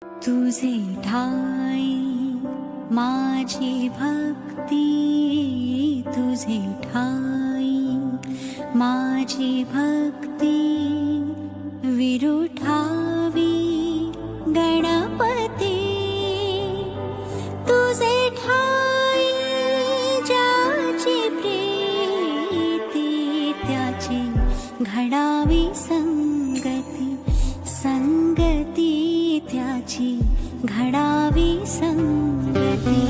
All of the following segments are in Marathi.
तुझे ठाई माझी भक्ती, तुझे ठाई माझी भक्ती, विरुठावी गणपती। तुझे ठाई ज्याची प्रीती, त्याची घडावी संगती, संगती त्याची घडावी संगती।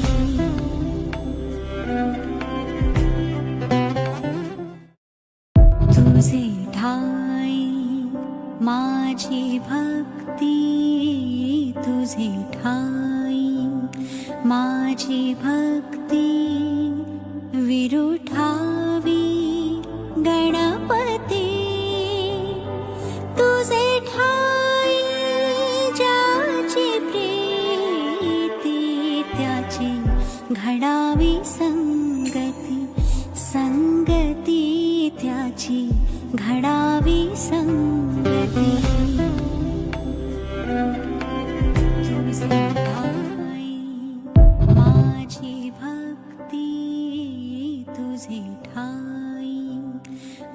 तुझे ठाई माझी भक्ती, तुझे ठाई माझी भक्ती, विरुठावी गणपती। तुझे ठाई ज्याची प्रीती, त्याची घडावी संगती, संगती त्याची घडावी संगती। तुझे ठाई माझी भक्ती, तुझे ठाई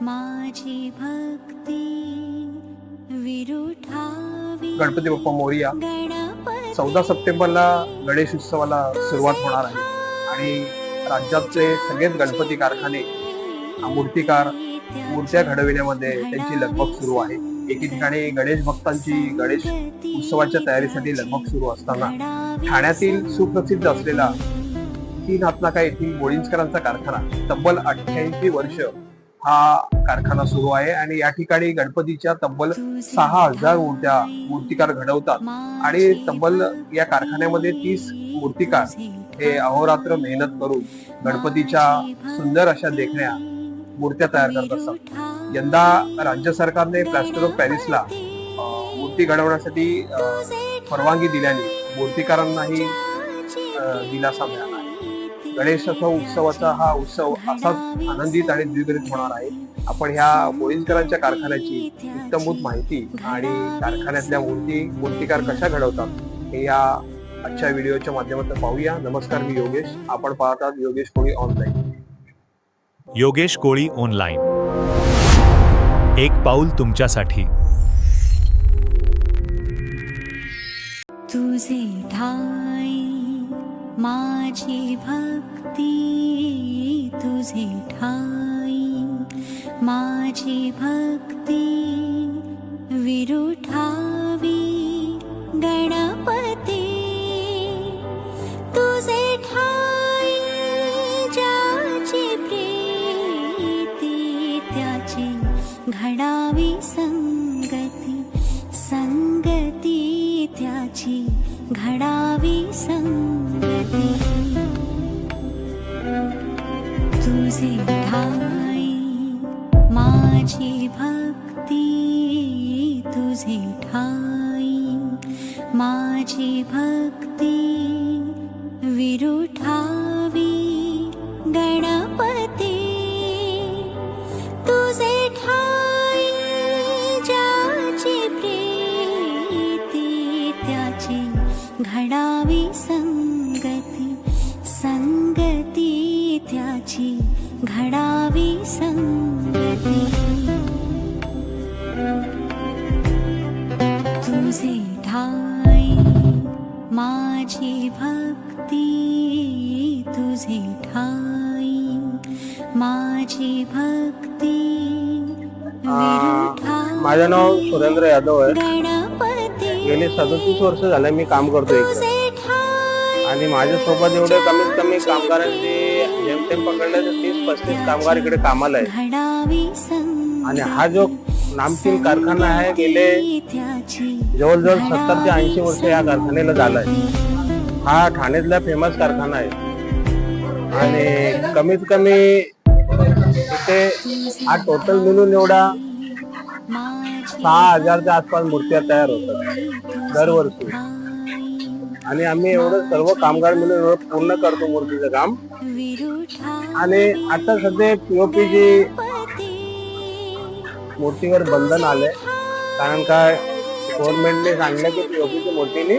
माझी भक्ती, विरुठावी गणपती बाप्पा मोरया। 14 सप्टेंबरला गणेश उत्सवाला सुरुवात होणार आहे आणि राज्यातले सगळेच गणपती कारखाने मूर्तिकार मूर्त्या घडविण्यामध्ये त्यांची लगबग सुरू आहे। एके ठिकाणी गणेश भक्तांची गणेश उत्सवाच्या तयारीसाठी लगबग सुरू असताना ठाण्यातील सुप्रसिद्ध असलेला 3 हातनाका येथील बोळींजकरांचा कारखाना तब्बल 88 वर्ष हा कारखाना सुरू आहे आणि या ठिकाणी गणपतीच्या तब्बल 6000 मूर्तिकार घडवतात आणि तब्बल या कारखान्यामध्ये 30 मूर्तिकार हे अहोरात्र मेहनत करून गणपतीच्या सुंदर अशा देखण्या मूर्त्या तयार करत असतात। यंदा राज्य सरकारने प्लास्टर ऑफ पॅरिसला मूर्ती घडवण्यासाठी परवानगी दिल्याने मूर्तिकारांनाही दिलासा मिळाला आहे। गणेशोत्सव उत्सवाचा हा उत्सव असाच आनंदित आणि द्विगुणित होणार आहे। आपण ह्या बोळींजकरांच्या कारखान्याची इत्तमभूत माहिती आणि कारखान्यातल्या मूर्तिकार कशा घडवतात हे या आजच्या व्हिडिओच्या माध्यमातून पाहूया। नमस्कार, मी योगेश, आपण पाहतात योगेश कोळी ऑनलाईन। योगेश कोळी ऑनलाईन, एक पाऊल तुमच्यासाठी। तुझे ठाई माझी भक्ती, तुझे ठाई माझी भक्ती, विरुठावी गणपती। तुझे ठाई ज्याची प्रीती, त्याची घडावी संगती, संगती त्याची घडावी संगती। तुझे ठाई माझी भक्ती, तुझे ठाई माझी भक्ती, विरुठावी गणपती। तुझे ठाई ज्याची प्रीती, त्याची घडावी संगती, संगती त्याची घडावी संगती। तुझे ठाई माझी भक्ती, तुझे ठाई माझी भक्ती, माझं नाव सुरेंद्र यादव आहे। गणपती गेली 37 वर्ष झाले मी काम करतोय आणि माझ्यासोबत एवढे कमीत कमी कामगारांचे जेमतेम पकडले तर 30-35 कामगार इकडे कामाला आहेत आणि हा जो नामचीन कारखाना आहे गेले जवळजवळ 70 ते 80 वर्ष या कारखान्याला झालाय। हा ठाण्यातला फेमस कारखाना आहे आणि कमीत कमी इथे हा टोटल मिळून एवढा 6000च्या आसपास मूर्त्या तयार होतात दरवर्षी आणि आम्ही एवढं सर्व कामगार मिळून एवढं पूर्ण करतो मूर्तीचं काम। आणि आता सध्या पीओपीची मूर्तीवर बंधन आलंय, कारण काय गव्हर्नमेंटने सांगितलं की पीओपीची मूर्तीने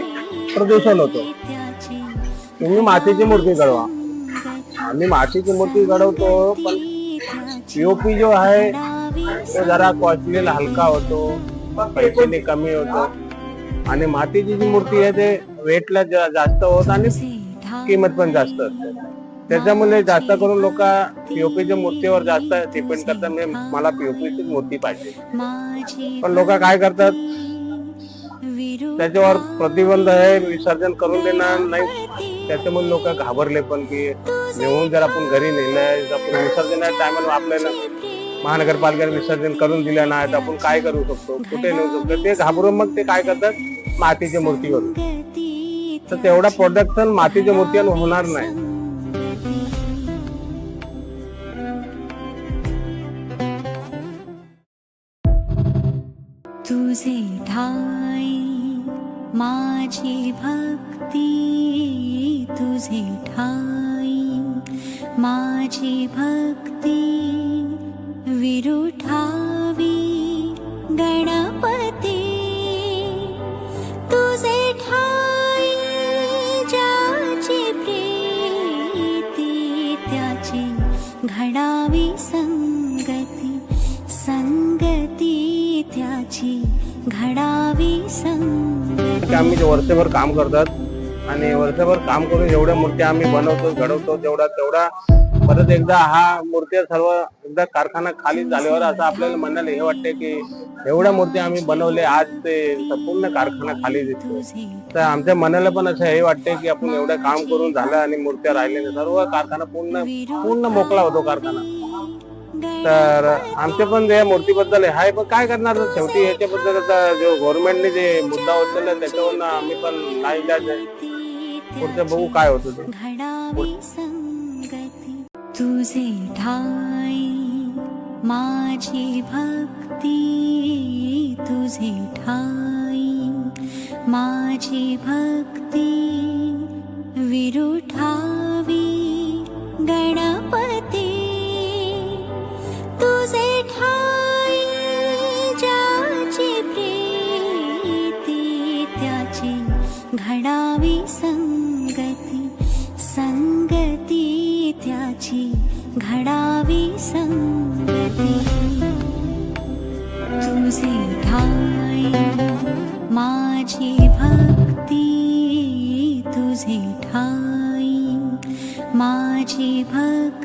प्रदूषण होतं. तुम्ही मातीची मूर्ती घडवा. आम्ही मातीची मूर्ती घडवतो, पण पीओपी जो आहे तो जरा कॉस्टली हलका होतो, पैशाने कमी होतो. आणि मातीची जी मूर्ती आहे ते वेटला जास्त होत आणि किंमत पण जास्त असते. त्याच्यामुळे जास्त करून लोक पीओपीच्या मूर्तीवर जास्त डिपेंड करतात. म्हणजे मला पीओपीची मूर्ती पाहिजे. पण लोक काय करतात, त्याच्यावर प्रतिबंध आहे, विसर्जन करून देणार नाही. त्याच्यामुळे लोक घाबरले पण की नेऊन जर आपण घरी नेलंय, आपण विसर्जनाच्या टायमाला आपल्याला महानगरपालिकेने विसर्जन करून दिलं नाही तर आपण काय करू शकतो, कुठे नेऊ शकतो, ते घाबरून मग ते काय करतात मातीच्या मूर्तीवर. तर तेवढा प्रोडक्शन मातीच्या मूर्तीवर होणार नाही. तुझे ठाई माझी भक्ती, तुझे ठाई माझी भक्ती, विरुठावी गणपती. तुझे ठाई ज्याची प्रीती, त्याची घडावी संगती, संगती त्याची घडावी संगती. आम्ही वर्षभर काम करतात आणि वर्षभर काम करून जेवढ्या मूर्त्या आम्ही बनवतो घडवतो तेवढा परत एकदा हा मूर्त्या सर्व एकदा कारखाना खाली झाल्यावर असं आपल्याला मनाला हे वाटते की एवढ्या मूर्त्या आम्ही बनवले, आज ते संपूर्ण कारखाना खाली दिसतो. तर आमच्या मनाला पण असं हे वाटते की आपण एवढं काम करून झालं आणि मूर्त्या राहिल्या, सर्व कारखाना पूर्ण मोकळा होतो कारखाना. तर आमच्या पण या मूर्तीबद्दल आहे, पण काय करणार शेवटी याच्याबद्दल आता जो गव्हर्नमेंटने जे मुद्दा उचलला त्याच्यावर आम्ही पण नाही जायचं. पुढचं बघू काय होतं ते. तुझे ठाई माझी भक्ती, तुझे ठाई माझी भक्ती, विरुठावी गणपती. तुझे ठाई ज्याची प्रीती, त्याची घडावी संगती, संगती त्याची घडावी संगती. तुझे ठाई माझी भक्ती, तुझे ठाई माझी भक्ती,